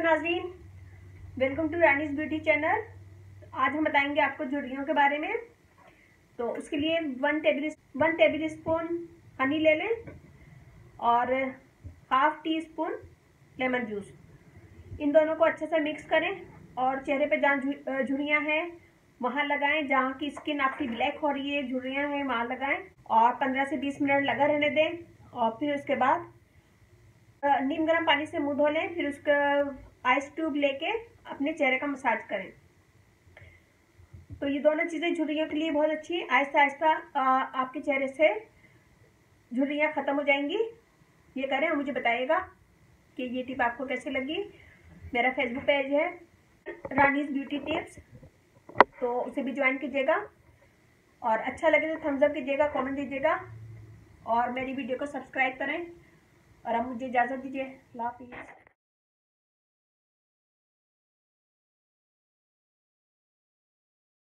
नाज़रीन, welcome to Rani's beauty channel. आज हम बताएंगे आपको झुर्रियों के बारे में। तो उसके लिए 1 टेबल स्पून हनी ले लें और ½ टी स्पून लेमन जूस। इन दोनों को अच्छे से मिक्स करें और चेहरे पे जहाँ झुर्रियाँ हैं वहाँ लगाएं। जहाँ की स्किन आपकी ब्लैक हो रही है, झुर्रियाँ हैं, वहाँ लगाएं और 15 से 20 मिनट लगा रहने दें। और फिर उसके बाद नीम गर्म पानी से मुंह धो लें। फिर उसका आइस ट्यूब लेके अपने चेहरे का मसाज करें। तो ये दोनों चीज़ें झुर्रियों के लिए बहुत अच्छी है। आहिस्ता आहिस्ता आपके चेहरे से झुर्रियाँ ख़त्म हो जाएंगी। ये करें और मुझे बताइएगा कि ये टिप आपको कैसे लगी। मेरा फेसबुक पेज है रानीज ब्यूटी टिप्स, तो उसे भी ज्वाइन कीजिएगा और अच्छा लगे तो थम्स अप कीजिएगा, कमेंट दीजिएगा और मेरी वीडियो को सब्सक्राइब करें। और अब मुझे इजाज़त दीजिए। अल्लाह हाफिज़।